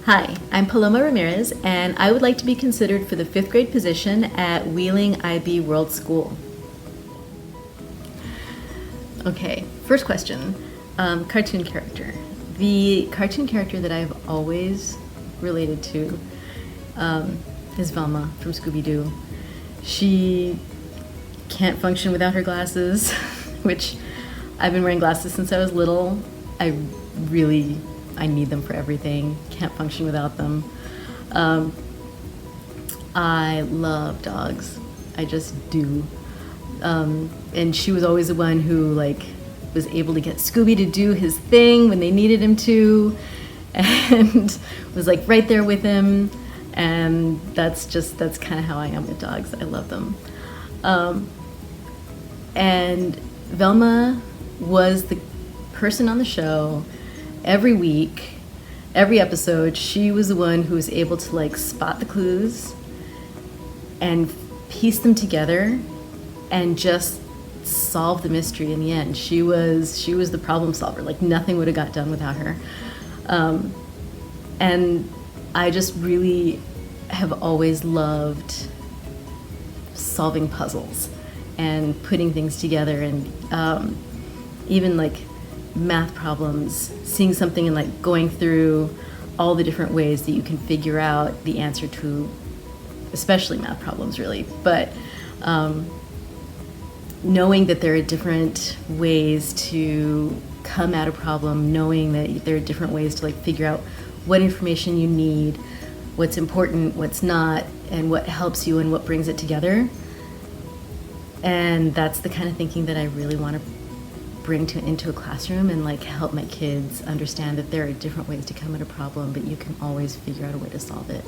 Hi, I'm Paloma Ramirez, and I would like to be considered for the 5th grade position at Wheeling IB World School. Okay, first question, cartoon character. The cartoon character that I've always related to is Velma from Scooby-Doo. She can't function without her glasses, which I've been wearing glasses since I was little. I need them for everything. Can't function without them. I love dogs. I just do. And she was always the one who was able to get Scooby to do his thing when they needed him to, and was right there with him. And that's kind of how I am with dogs. I love them. And Velma was the person on the show. Every week, every episode, she was the one who was able to spot the clues and piece them together and just solve the mystery in the end. She was the problem solver. Nothing would have got done without her. And I just really have always loved solving puzzles and putting things together, and even math problems, seeing something and going through all the different ways that you can figure out the answer to, especially math problems, really. But knowing that there are different ways to come at a problem, knowing that there are different ways to figure out what information you need, what's important, what's not, and what helps you and what brings it together. And that's the kind of thinking that I really want to bring into a classroom, and help my kids understand that there are different ways to come at a problem, but you can always figure out a way to solve it.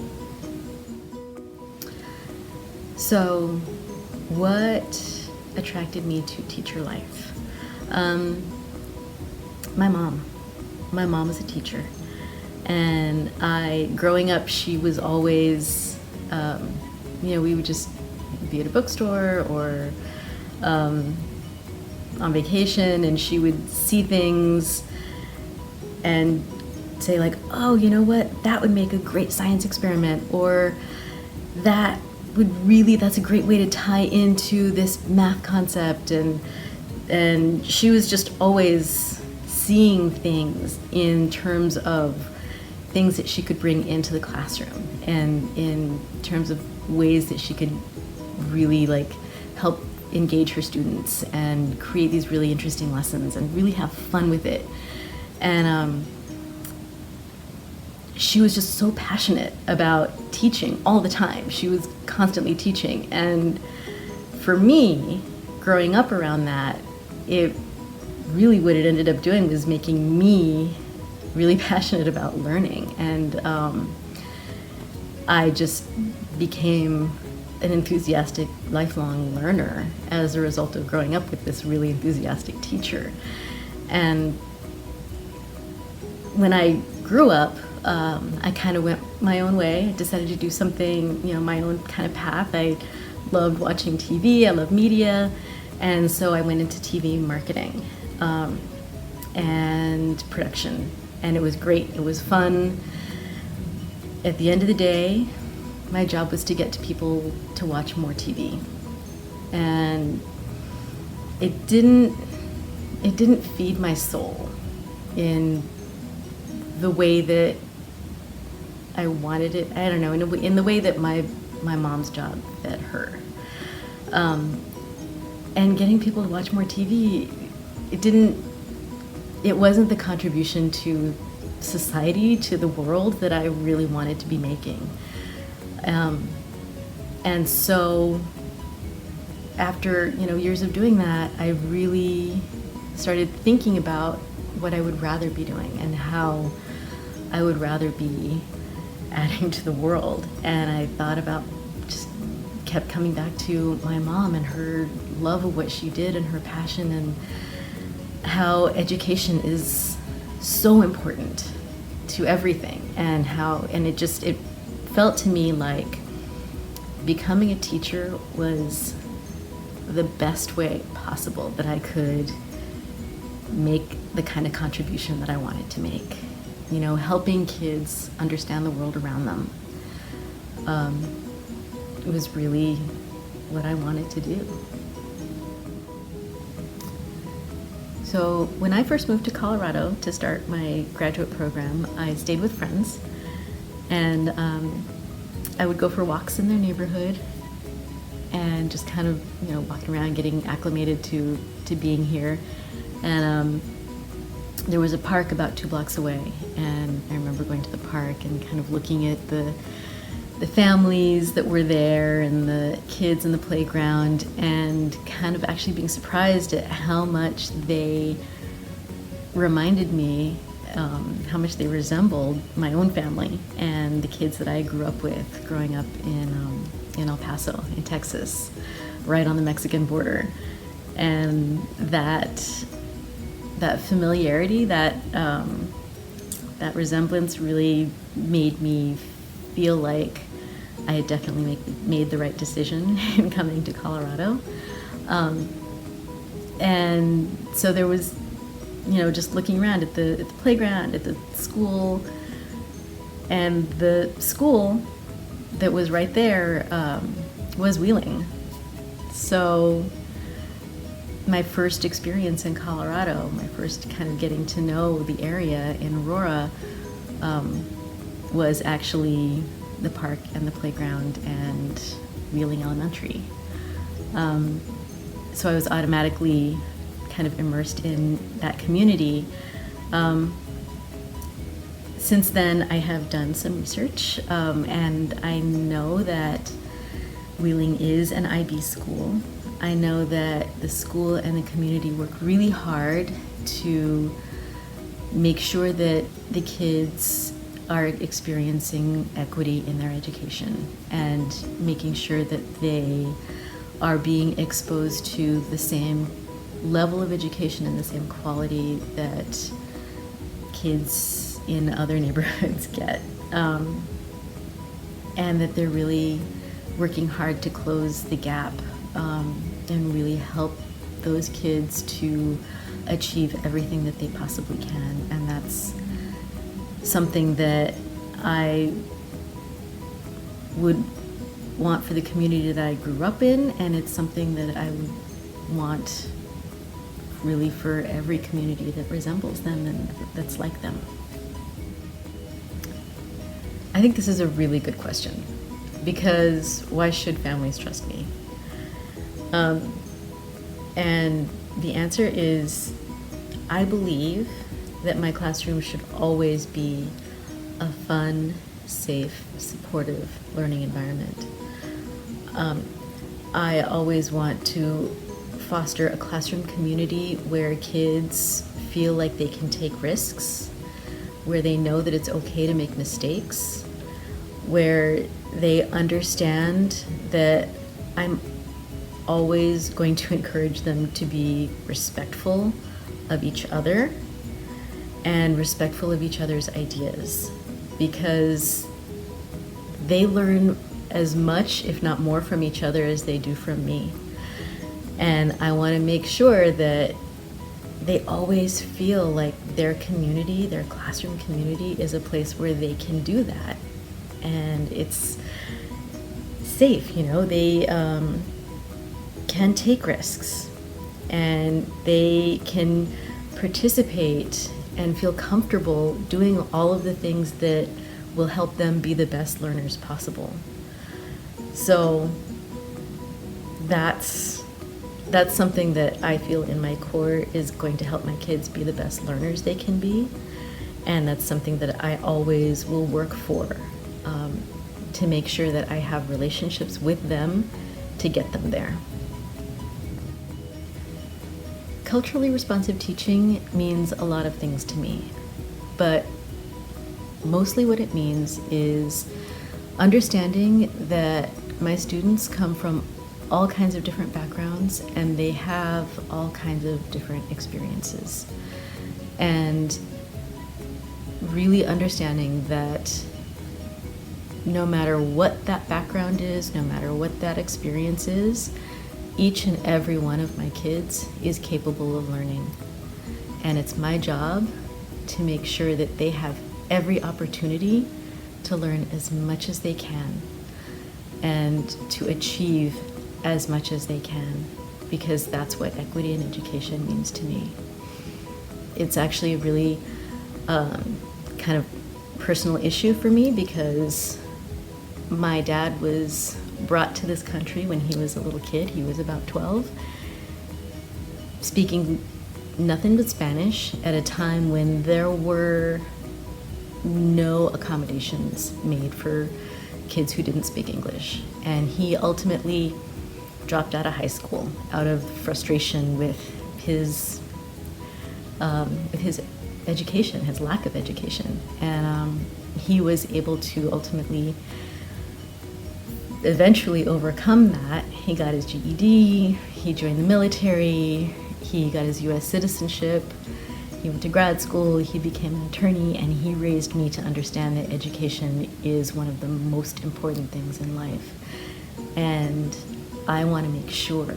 So what attracted me to teacher life? My mom was a teacher, and growing up, she was always, we would just be at a bookstore or on vacation, and she would see things and say oh, you know what, that would make a great science experiment, or that's a great way to tie into this math concept, and she was just always seeing things in terms of things that she could bring into the classroom, and in terms of ways that she could really help engage her students and create these really interesting lessons and really have fun with it. And she was just so passionate about teaching all the time. She was constantly teaching. And for me, growing up around that, it really, what it ended up doing was making me really passionate about learning. And I just became an enthusiastic, lifelong learner as a result of growing up with this really enthusiastic teacher. And when I grew up, I kind of went my own way. I decided to do something, my own kind of path. I loved watching TV, I love media, and so I went into TV marketing and production, and it was great. It was fun. At the end of the day, my job was to get to people to watch more TV, and it didn't feed my soul in the way that I wanted it. I don't know, in the way that my mom's job fed her. And getting people to watch more TV, it wasn't the contribution to society, to the world, that I really wanted to be making. And so after years of doing that, I really started thinking about what I would rather be doing and how I would rather be adding to the world. And I thought about, just kept coming back to my mom and her love of what she did and her passion, and how education is so important to everything, and it felt to me like becoming a teacher was the best way possible that I could make the kind of contribution that I wanted to make. helping kids understand the world around them. It was really what I wanted to do. So when I first moved to Colorado to start my graduate program, I stayed with friends, and I would go for walks in their neighborhood and just kind of, walking around, getting acclimated to being here. And there was a park about 2 blocks away, and I remember going to the park and kind of looking at the families that were there and the kids in the playground, and kind of actually being surprised at how much they reminded me, how much they resembled my own family and the kids that I grew up with growing up in El Paso, in Texas, right on the Mexican border. And that familiarity, that resemblance really made me feel like I had definitely made the right decision in coming to Colorado. And so there was, just looking around at the playground, at the school, and the school that was right there was Wheeling. So my first experience in Colorado, my first kind of getting to know the area in Aurora, was actually the park and the playground and Wheeling Elementary. So I was automatically kind of immersed in that community. Since then, I have done some research, and I know that Wheeling is an IB school. I know that the school and the community work really hard to make sure that the kids are experiencing equity in their education and making sure that they are being exposed to the same level of education and the same quality that kids in other neighborhoods get, and that they're really working hard to close the gap and really help those kids to achieve everything that they possibly can. And that's something that I would want for the community that I grew up in, and it's something that I would want really for every community that resembles them and that's like them. I think this is a really good question, because why should families trust me? And the answer is, I believe that my classroom should always be a fun, safe, supportive learning environment. I always want to foster a classroom community where kids feel like they can take risks, where they know that it's okay to make mistakes, where they understand that I'm always going to encourage them to be respectful of each other and respectful of each other's ideas, because they learn as much, if not more, from each other as they do from me. And I want to make sure that they always feel like their community, their classroom community, is a place where they can do that. And it's safe, they can take risks, and they can participate and feel comfortable doing all of the things that will help them be the best learners possible. So that's something that I feel in my core is going to help my kids be the best learners they can be, and that's something that I always will work for, to make sure that I have relationships with them to get them there. Culturally responsive teaching means a lot of things to me, but mostly what it means is understanding that my students come from all kinds of different backgrounds and they have all kinds of different experiences. And really understanding that no matter what that background is, no matter what that experience is, each and every one of my kids is capable of learning. And it's my job to make sure that they have every opportunity to learn as much as they can and to achieve as much as they can, because that's what equity in education means to me. It's actually a really kind of personal issue for me, because my dad was brought to this country when he was a little kid. He was about 12, speaking nothing but Spanish at a time when there were no accommodations made for kids who didn't speak English. And he ultimately dropped out of high school out of frustration with his education, his lack of education. And he was able to eventually overcome that. He got his GED, he joined the military, he got his US citizenship, he went to grad school, he became an attorney, and he raised me to understand that education is one of the most important things in life. And I want to make sure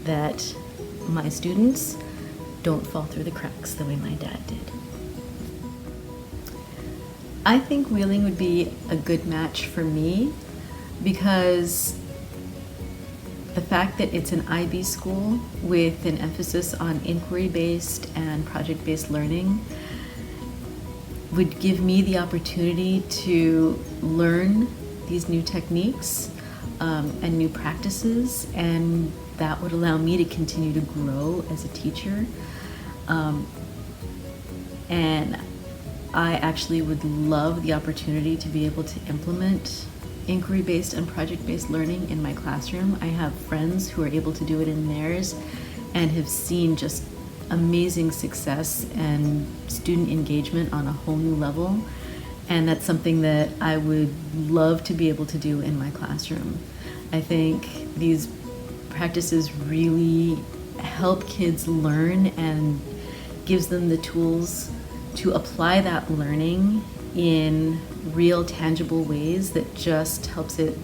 that my students don't fall through the cracks the way my dad did. I think Wheeling would be a good match for me because the fact that it's an IB school with an emphasis on inquiry-based and project-based learning would give me the opportunity to learn these new techniques and new practices, and that would allow me to continue to grow as a teacher. And I actually would love the opportunity to be able to implement inquiry-based and project-based learning in my classroom. I have friends who are able to do it in theirs and have seen just amazing success and student engagement on a whole new level. And that's something that I would love to be able to do in my classroom. I think these practices really help kids learn and gives them the tools to apply that learning in real, tangible ways that just helps it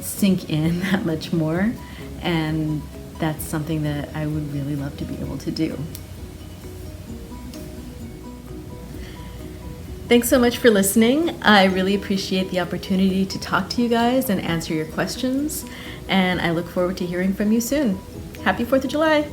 sink in that much more. And that's something that I would really love to be able to do. Thanks so much for listening. I really appreciate the opportunity to talk to you guys and answer your questions, and I look forward to hearing from you soon. Happy 4th of July!